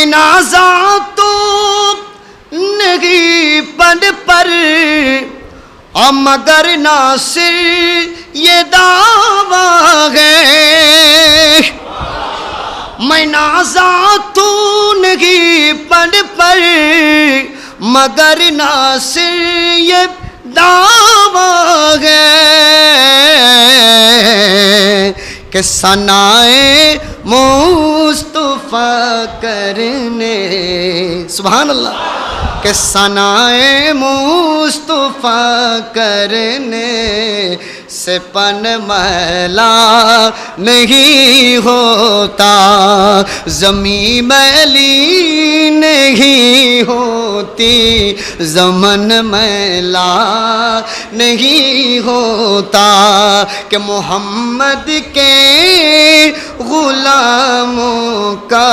मैं नाज़ा तो नहीं पढ़ पर और मगर नासिर ये दावा है। मैं नाज़ा तो नहीं पढ़ पर मगर नासिर ये दावा है कि सनाए मुस्तफा करने, सुभान अल्लाह, कि सनाए मुस्तफा करने से पन मैला नहीं होता, ज़मी मैली नहीं होती, ज़मन मैला नहीं होता, कि मोहम्मद के गुलामों का